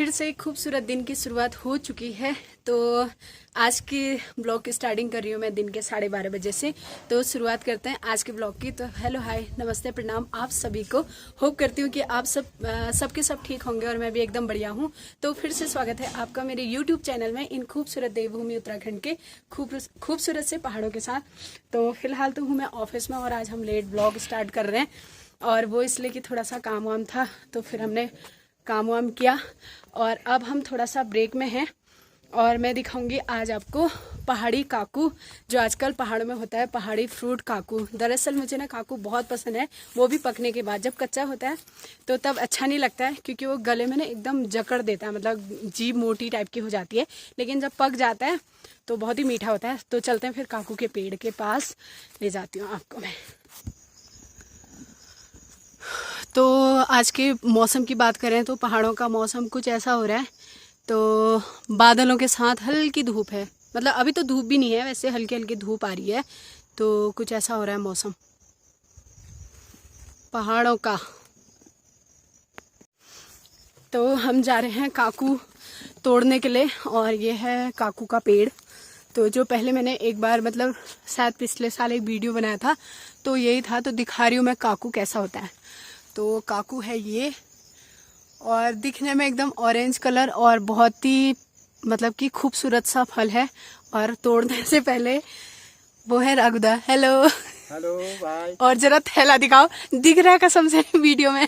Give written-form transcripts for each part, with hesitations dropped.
फिर से एक खूबसूरत दिन की शुरुआत हो चुकी है। तो आज की ब्लॉग की स्टार्टिंग कर रही हूँ मैं दिन के 12:30 बजे से। तो शुरुआत करते हैं आज के ब्लॉग की। तो हेलो हाय नमस्ते प्रणाम आप सभी को। होप करती हूँ कि आप सब ठीक होंगे और मैं भी एकदम बढ़िया हूँ। तो फिर से स्वागत है आपका मेरे यूट्यूब चैनल में इन खूबसूरत देवभूमि उत्तराखंड के खूबसूरत से पहाड़ों के साथ। तो फिलहाल तो हूँ मैं ऑफिस में और आज हम लेट ब्लॉग स्टार्ट कर रहे हैं, और वो इसलिए कि थोड़ा सा काम वाम था तो फिर हमने काम वाम किया और अब हम थोड़ा सा ब्रेक में हैं। और मैं दिखाऊंगी आज आपको पहाड़ी काकू, जो आजकल पहाड़ों में होता है, पहाड़ी फ्रूट काकू। दरअसल मुझे ना काकू बहुत पसंद है, वो भी पकने के बाद। जब कच्चा होता है तो तब अच्छा नहीं लगता है क्योंकि वो गले में ना एकदम जकड़ देता है, मतलब जीभ मोटी टाइप की हो जाती है। लेकिन जब पक जाता है तो बहुत ही मीठा होता है। तो चलते हैं फिर काकू के पेड़ के पास, ले जाती हूँ आपको मैं। तो आज के मौसम की बात करें तो पहाड़ों का मौसम कुछ ऐसा हो रहा है, तो बादलों के साथ हल्की धूप है। मतलब अभी तो धूप भी नहीं है, वैसे हल्की हल्की धूप आ रही है। तो कुछ ऐसा हो रहा है मौसम पहाड़ों का। तो हम जा रहे हैं काकू तोड़ने के लिए, और ये है काकू का पेड़। तो जो पहले मैंने एक बार, मतलब शायद पिछले साल एक वीडियो बनाया था तो यही था। तो दिखा रही हूँ मैं काकू कैसा होता है। तो काकू है ये, और दिखने में एकदम ऑरेंज कलर और बहुत ही मतलब कि खूबसूरत सा फल है। और तोड़ने से पहले वो है रागुदा। Hello hello bye. और जरा थैला दिखाओ, दिख रहा है कसम से वीडियो में।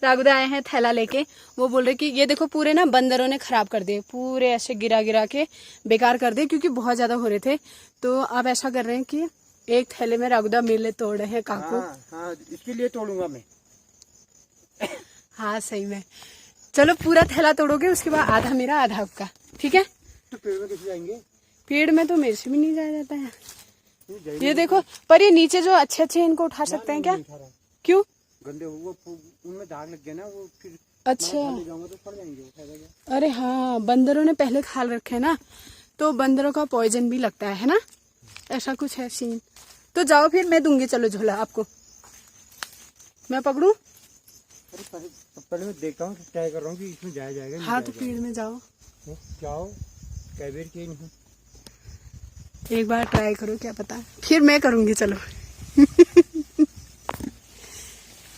रागुदा आए हैं थैला लेके। वो बोल रहे कि ये देखो पूरे ना बंदरों ने खराब कर दिए, पूरे ऐसे गिरा गिरा के बेकार कर दिए क्योंकि बहुत ज्यादा हो रहे थे। तो अब ऐसा कर रहे हैं कि एक थैले में रागुदा मिले तोड़ रहे हैं काकू। हाँ, इसके लिए तोड़ूंगा मैं। हाँ सही में। चलो पूरा थैला तोड़ोगे, उसके बाद आधा मेरा आधा आपका, ठीक है? तो पेड़ में कैसे जाएंगे? पेड़ में तो मेरे से भी नहीं जाया जाता है। ये देखो, पर ये नीचे जो अच्छे अच्छे इनको उठा सकते हैं क्या? क्यों? गंदे वो उनमें दाग लग गया ना, वो फिर अच्छा ले जाऊंगा तो सड़ जाएंगे, फायदा क्या? अरे हाँ, बंदरों ने पहले खाल रखे हैं ना, तो बंदरों का पॉइजन भी लगता है ना, ऐसा कुछ है सीन। तो जाओ फिर, मैं दूंगी चलो झोला आपको। मैं पकड़ू? पहले मैं देखता हूँ, ट्राई कर रहा हूँ कि इसमें जाया जाएगा। हाँ तो पेड़ में जाओ, जाओ कैबेर के नहीं। एक बार ट्राई करो, क्या पता फिर मैं करूंगी। चलो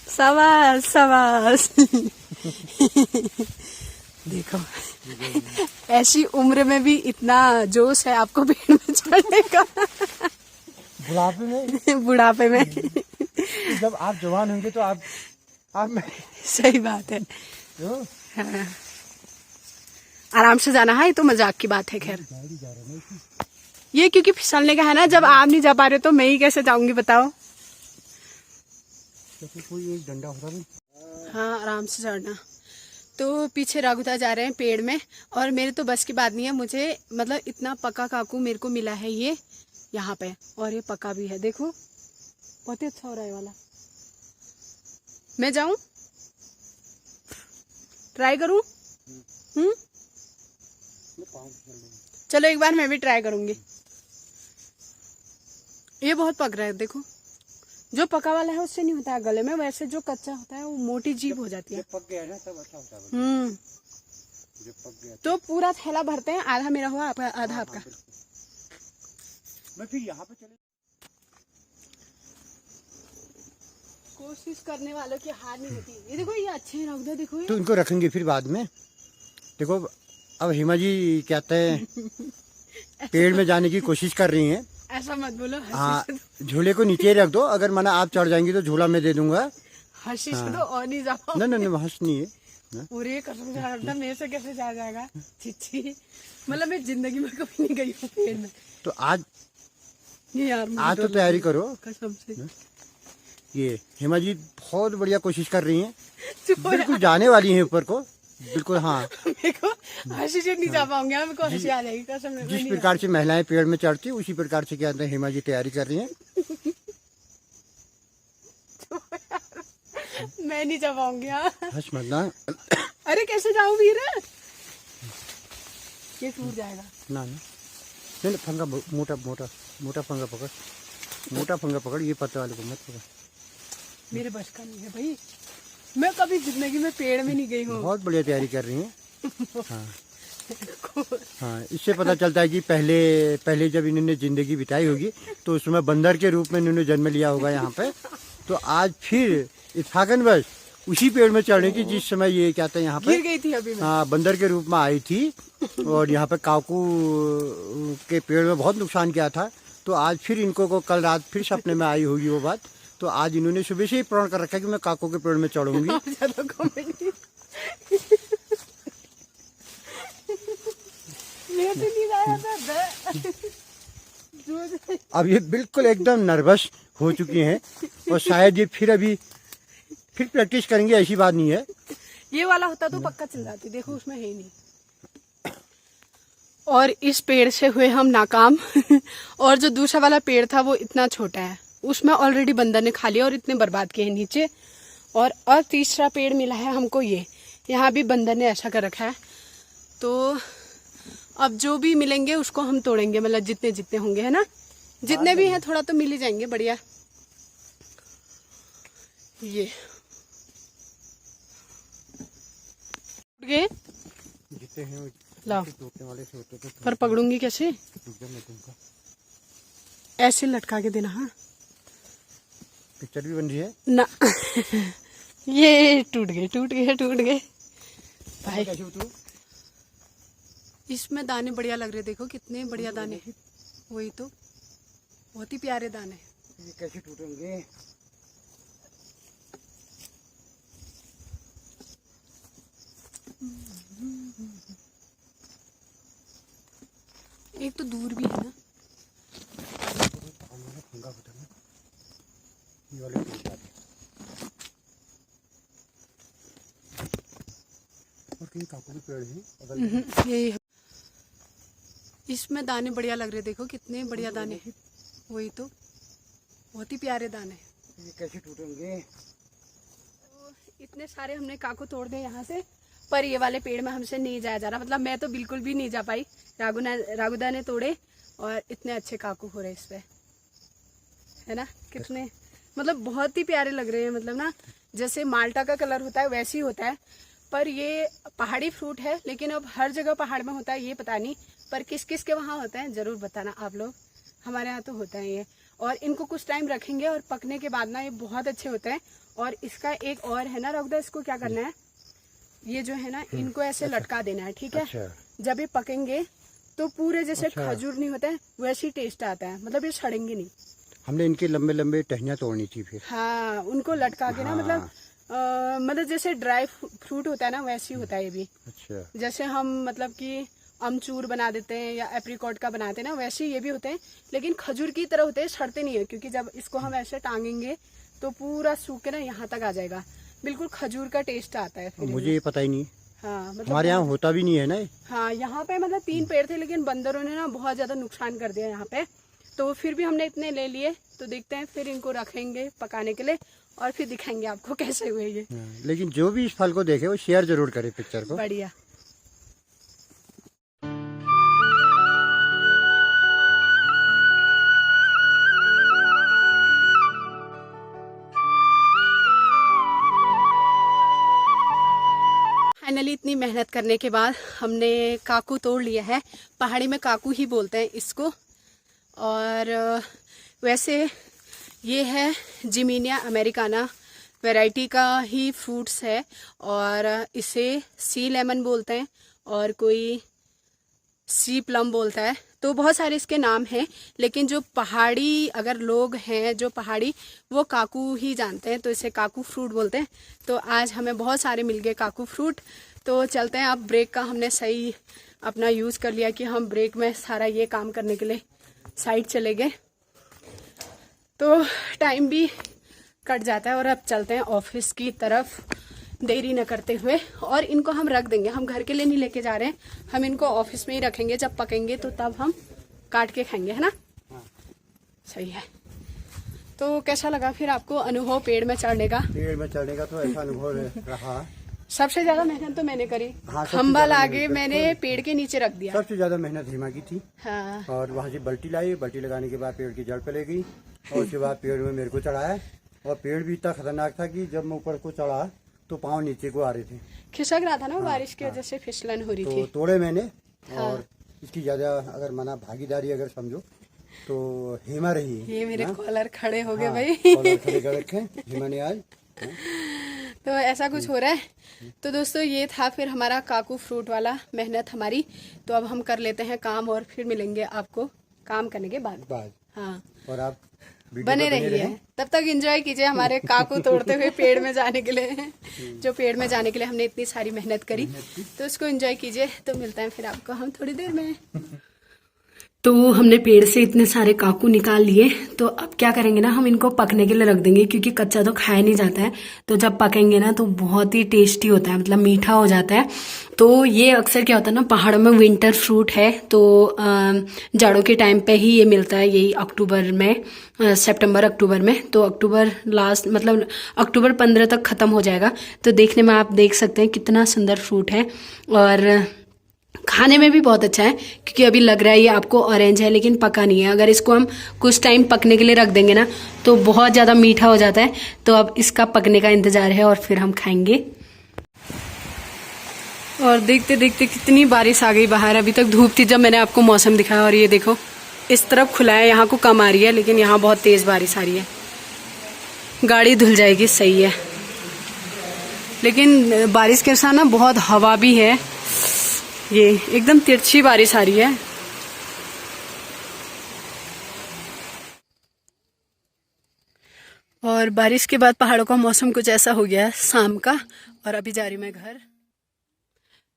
शाबाश शाबाश। देखो ऐसी उम्र में भी इतना जोश है आपको पेड़ में चढ़ने का। बुढ़ापे में बुढ़ापे में जब आप जवान होंगे तो आप सही बात है। हाँ। आराम से जाना है, ये तो मजाक की बात है। खैर ये क्योंकि फिसलने का है ना, जब आप नहीं जा पा रहे तो मैं ही कैसे जाऊंगी बताओ? कोई एक डंडा होता नहीं। हाँ आराम से चढ़ना। तो पीछे रागुदा जा रहे हैं पेड़ में, और मेरे तो बस की बात नहीं है। मुझे मतलब इतना पका काकू मेरे को मिला है ये यहाँ पे, और ये पका भी है। देखो बहुत ही अच्छा हो रहा है वाला। मैं जाऊं, ट्राई करूं? चलो एक बार मैं भी ट्राई करूंगी। ये बहुत पक रहा है, देखो जो पका वाला है उससे नहीं होता है गले में, वैसे जो कच्चा होता है वो मोटी जीभ हो जाती है। जब पक गया ना तब अच्छा होता है। जब पक गया तो पूरा थैला भरते हैं, आधा मेरा हुआ आपका, आधा आपका। मैं फिर यहाँ पे चले। कोशिश करने वालों की हार नहीं होती। ये देखो ये अच्छे हैं रागुदा, देखो ये। तो इनको रखेंगे फिर बाद में। देखो अब हिमा जी कहते हैं पेड़ में जाने की कोशिश कर रही हैं। ऐसा मत बोलो। हाँ, झूले को नीचे रख दो, अगर माना आप चढ़ जाएंगी तो झूला मैं दे दूंगा। हंसी से तो और नहीं जाओ। नहीं हंस नहीं है। पूरे कसम से रागुदा मेरे से कैसे जाया जाएगा? चिच्ची, मतलब मैं जिंदगी में कभी नहीं गई हूँ पेड़ में। तो आज यार आज तो तैयारी करो कसम से। ये हिमा जी बहुत बढ़िया कोशिश कर रही हैं, बिल्कुल जाने वाली हैं ऊपर को, बिल्कुल। हाँ मेरे को हंसी से नहीं जा पाऊंगी, मेरे को हंसी आ जाएगी कसम से। जिस प्रकार से महिलाएं पेड़ में चढ़ती उसी प्रकार से क्या हिमा जी तैयारी कर रही हैं। मैं नहीं जा पाऊंगी। हाँ हंस मत ना। अरे कैसे जाऊं वीर, ये टूट जाएगा। ना नहीं, फंगा मोटा मोटा मोटा फंगा पकड़, मोटा फंगा पकड़, ये पत्ते वाले को मत पकड़। मेरे बस का नहीं है भाई, मैं कभी जिंदगी में पेड़ में नहीं गई हूँ। बहुत बढ़िया तैयारी कर रही हैं। हाँ हाँ, इससे पता चलता है कि पहले जब इन्होंने जिंदगी बिताई होगी तो उसमें बंदर के रूप में इन्होंने जन्म लिया होगा यहाँ पे। तो आज फिर इत्फाकनवश उसी पेड़ में चढ़ने की जिस समय ये क्या था यहाँ पे गिर गई थी अभी मैं। हाँ, बंदर के रूप में आई थी और यहाँ पे काकू के पेड़ में बहुत नुकसान किया था। तो आज फिर इनको को कल रात फिर सपने में आई होगी वो बात। तो आज इन्होंने सुबह से ही प्रण कर रखा है कि मैं काकू के पेड़ में चढ़ूंगी। अब ये बिल्कुल एकदम नर्वस हो चुकी हैं और शायद ये फिर प्रैक्टिस करेंगे, ऐसी बात नहीं है। ये वाला होता तो पक्का चिल्लाती, देखो उसमें है ही नहीं। और इस पेड़ से हुए हम नाकाम और जो दूसरा वाला पेड़ था वो इतना छोटा है, उसमें ऑलरेडी बंदर ने खा लिया और इतने बर्बाद किए हैं नीचे। और तीसरा पेड़ मिला है हमको, ये यहाँ भी बंदर ने ऐसा कर रखा है। तो अब जो भी मिलेंगे उसको हम तोड़ेंगे, मतलब जितने जितने होंगे, है ना, जितने भी हैं थोड़ा तो मिल ही जाएंगे। बढ़िया। ये जितने हैं लाओ, टूटने वाले से होते थे। पर पकड़ूंगी कैसे? ऐसे लटका के देना। हाँ, पिक्चर भी बन रही है ना। ये टूट गए भाई। इसमें दाने बढ़िया लग रहे, देखो कितने बढ़िया दाने। वही तो, बहुत ही प्यारे दाने। ये कैसे टूटेंगे? एक तो दूर भी है ना। ये वाले टूट जाते और कहीं काकू के पेड़ हैं यही है। इसमें दाने बढ़िया लग रहे, देखो कितने बढ़िया दाने। वही तो, बहुत ही प्यारे दाने। ये कैसे टूटेंगे? तो इतने सारे हमने काकू तोड़ दिए यहाँ से, पर ये वाले पेड़ में हमसे नहीं जाया जा रहा। मतलब मैं तो बिल्कुल भी नहीं जा पाई। राघुदा ने तोड़े और इतने अच्छे काकू हो रहे इस पे, है ना। कितने मतलब बहुत ही प्यारे लग रहे हैं। मतलब ना, जैसे माल्टा का कलर होता है वैसे ही होता है। पर ये पहाड़ी फ्रूट है, लेकिन अब हर जगह पहाड़ में होता है ये पता नहीं, पर किस किस के वहाँ होता है जरूर बताना आप लोग। हमारे यहाँ तो होता है ये। और इनको कुछ टाइम रखेंगे और पकने के बाद ना ये बहुत अच्छे होते हैं। और इसका एक और है ना राघुदा, इसको क्या करना है, ये जो है ना इनको ऐसे लटका देना है, ठीक है। अच्छा। जब ये पकेंगे तो पूरे जैसे अच्छा। खजूर नहीं होता है वैसे ही टेस्ट आता है, मतलब ये सड़ेंगे नहीं। हमने इनके लंबे लंबे टहनियाँ तोड़नी थी फिर। हाँ, उनको लटका के ना, मतलब मतलब जैसे ड्राई फ्रूट होता है ना वैसे ही होता है ये भी। अच्छा। जैसे हम मतलब कि अमचूर बना देते हैं या एप्रिकॉट का बनाते हैं ना, वैसे ही ये भी होते हैं, लेकिन खजूर की तरह होते हैं, सड़ते नहीं है। क्योंकि जब इसको हम ऐसे टांगेंगे तो पूरा सूख के ना यहाँ तक आ जाएगा, बिल्कुल खजूर का टेस्ट आता है फिर। मुझे ये पता ही नहीं। हाँ, मतलब हमारे यहाँ होता भी नहीं है ना। हाँ, यहाँ पे मतलब 3 पेड़ थे, लेकिन बंदरों ने ना बहुत ज्यादा नुकसान कर दिया यहाँ पे। तो फिर भी हमने इतने ले लिए, तो देखते हैं फिर इनको रखेंगे पकाने के लिए और फिर दिखाएंगे आपको कैसे हुए ये। लेकिन जो भी इस फल को देखे वो शेयर जरूर करे पिक्चर को। बढ़िया। फाइनली इतनी मेहनत करने के बाद हमने काकू तोड़ लिया है। पहाड़ी में काकू ही बोलते हैं इसको। और वैसे ये है जिमीनिया अमेरिकाना वैरायटी का ही फ्रूट्स है, और इसे सी लेमन बोलते हैं और कोई सी प्लम बोलता है। तो बहुत सारे इसके नाम हैं, लेकिन जो पहाड़ी अगर लोग हैं जो पहाड़ी, वो काकू ही जानते हैं, तो इसे काकू फ्रूट बोलते हैं। तो आज हमें बहुत सारे मिल गए काकू फ्रूट। तो चलते हैं। अब ब्रेक का हमने सही अपना यूज़ कर लिया कि हम ब्रेक में सारा ये काम करने के लिए साइड चले गए, तो टाइम भी कट जाता है। और अब चलते हैं ऑफिस की तरफ देरी न करते हुए। और इनको हम रख देंगे, हम घर के लिए नहीं लेके जा रहे हैं, हम इनको ऑफिस में ही रखेंगे। जब पकेंगे तो तब हम काट के खाएंगे, है ना। सही है। तो कैसा लगा फिर आपको अनुभव पेड़ में चढ़ने का? पेड़ में चढ़ने का तो ऐसा अनुभव रहा। सबसे ज्यादा मेहनत तो मैंने करी। हाँ, खम्बा लाके मैंने पेड़ के नीचे रख दिया। सबसे ज्यादा मेहनत हिमा की थी। हाँ। और वहाँ से बल्टी लाई, बल्टी लगाने के बाद पेड़ की जड़ पे ले गई और उसके बाद पेड़ में मेरे को चढ़ाया। और पेड़ भी इतना खतरनाक था कि जब मैं ऊपर को चढ़ा तो पाँव नीचे को आ रहे थे, खिसक रहा था ना, बारिश की वजह से फिसलन हो रही तो थी। तोड़े मैंने। हाँ। और इसकी ज्यादा अगर माना भागीदारी अगर समझो तो हेमा रही है। ये मेरे हाँ? कॉलर खड़े हो गए हाँ, भाई। कॉलर खड़े कर रखे हैं हेमा ने आज। हाँ? तो ऐसा कुछ हो रहा है। तो दोस्तों ये था फिर हमारा काकू फ्रूट वाला मेहनत हमारी। तो अब हम कर लेते हैं काम और फिर मिलेंगे आपको काम करने के बाद। हाँ, और आप बने रहिए, तब तक एंजॉय कीजिए हमारे काकू तोड़ते हुए पेड़ में जाने के लिए। जो पेड़ में जाने के लिए हमने इतनी सारी मेहनत करी, तो उसको एंजॉय कीजिए। तो मिलते हैं फिर आपको हम थोड़ी देर में। तो हमने पेड़ से इतने सारे काकू निकाल लिए, तो अब क्या करेंगे ना, हम इनको पकने के लिए रख देंगे, क्योंकि कच्चा तो खाया नहीं जाता है। तो जब पकेंगे ना तो बहुत ही टेस्टी होता है, मतलब मीठा हो जाता है। तो ये अक्सर क्या होता है ना, पहाड़ों में विंटर फ्रूट है, तो जाड़ों के टाइम पे ही ये मिलता है, यही अक्टूबर में, सितंबर अक्टूबर में। तो अक्टूबर लास्ट, मतलब अक्टूबर 15 तक खत्म हो जाएगा। तो देखने में आप देख सकते हैं कितना सुंदर फ्रूट है, और खाने में भी बहुत अच्छा है, क्योंकि अभी लग रहा है ये आपको ऑरेंज है लेकिन पका नहीं है। अगर इसको हम कुछ टाइम पकने के लिए रख देंगे ना तो बहुत ज़्यादा मीठा हो जाता है। तो अब इसका पकने का इंतज़ार है और फिर हम खाएंगे। और देखते देखते कितनी बारिश आ गई बाहर। अभी तक धूप थी जब मैंने आपको मौसम दिखाया, और ये देखो इस तरफ खुला है, यहाँ को कम आ रही है, लेकिन यहाँ बहुत तेज़ बारिश आ रही है। गाड़ी धुल जाएगी, सही है। लेकिन बारिश के साथ ना बहुत हवा भी है, ये एकदम तिरछी बारिश आ रही है। और बारिश के बाद पहाड़ों का मौसम कुछ ऐसा हो गया है शाम का, और अभी जा रही मैं घर।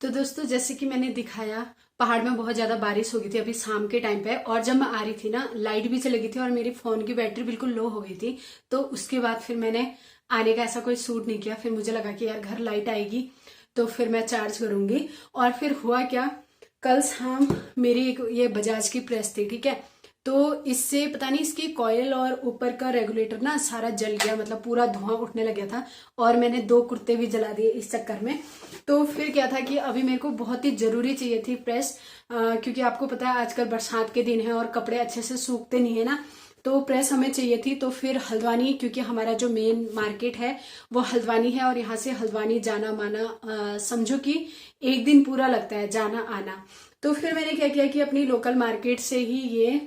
तो दोस्तों जैसे कि मैंने दिखाया, पहाड़ में बहुत ज्यादा बारिश हो गई थी अभी शाम के टाइम पे, और जब मैं आ रही थी ना लाइट भी चली गई थी और मेरी फोन की बैटरी बिल्कुल लो हो गई थी। तो उसके बाद फिर मैंने आने का ऐसा कोई सूट नहीं किया। फिर मुझे लगा कि यार घर लाइट आएगी तो फिर मैं चार्ज करूंगी। और फिर हुआ क्या, कल शाम मेरी एक ये बजाज की प्रेस थी, ठीक है। तो इससे पता नहीं इसकी कॉयल और ऊपर का रेगुलेटर ना सारा जल गया, मतलब पूरा धुआं उठने लग गया था, और मैंने 2 कुर्ते भी जला दिए इस चक्कर में। तो फिर क्या था कि अभी मेरे को बहुत ही जरूरी चाहिए थी प्रेस, क्योंकि आपको पता है आजकल बरसात के दिन है और कपड़े अच्छे से सूखते नहीं है ना, तो प्रेस हमें चाहिए थी। तो फिर हल्द्वानी, क्योंकि हमारा जो मेन मार्केट है वो हल्द्वानी है, और यहाँ से हल्द्वानी जाना माना समझो कि 1 दिन पूरा लगता है जाना आना। तो फिर मैंने क्या किया कि अपनी लोकल मार्केट से ही ये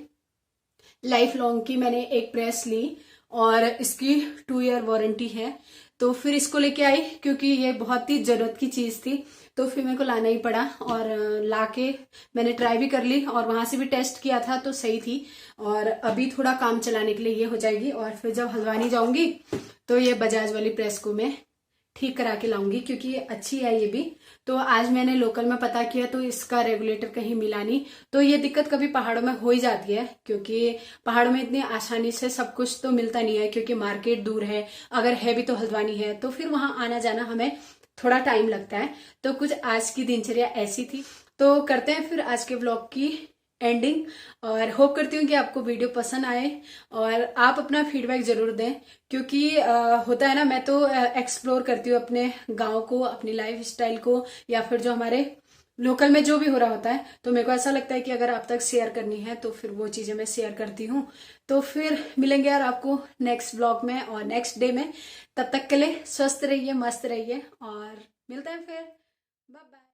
लाइफ लॉन्ग की मैंने एक प्रेस ली, और इसकी 2 ईयर वारंटी है। तो फिर इसको लेके आई, क्योंकि ये बहुत ही जरूरत की चीज थी, तो फिर मेरे को लाना ही पड़ा। और लाके मैंने ट्राई भी कर ली, और वहां से भी टेस्ट किया था तो सही थी। और अभी थोड़ा काम चलाने के लिए ये हो जाएगी, और फिर जब हल्द्वानी जाऊंगी तो ये बजाज वाली प्रेस को मैं ठीक करा के लाऊंगी, क्योंकि ये अच्छी है ये भी। तो आज मैंने लोकल में पता किया तो इसका रेगुलेटर कहीं मिला नहीं। तो ये दिक्कत कभी पहाड़ों में हो ही जाती है, क्योंकि पहाड़ों में इतनी आसानी से सब कुछ तो मिलता नहीं है, क्योंकि मार्केट दूर है, अगर है भी तो हल्द्वानी है, तो फिर वहां आना जाना हमें थोड़ा टाइम लगता है। तो कुछ आज की दिनचर्या ऐसी थी। तो करते हैं फिर आज के ब्लॉग की एंडिंग, और होप करती हूँ कि आपको वीडियो पसंद आए, और आप अपना फीडबैक जरूर दें, क्योंकि होता है ना, मैं तो एक्सप्लोर करती हूँ अपने गांव को, अपनी लाइफ स्टाइल को, या फिर जो हमारे लोकल में जो भी हो रहा होता है। तो मेरे को ऐसा लगता है कि अगर आप तक शेयर करनी है तो फिर वो चीजें मैं शेयर करती हूँ। तो फिर मिलेंगे यार आपको नेक्स्ट ब्लॉग में और नेक्स्ट डे में। तब तक के लिए स्वस्थ रहिए, मस्त रहिए, और मिलते हैं फिर। Bye bye.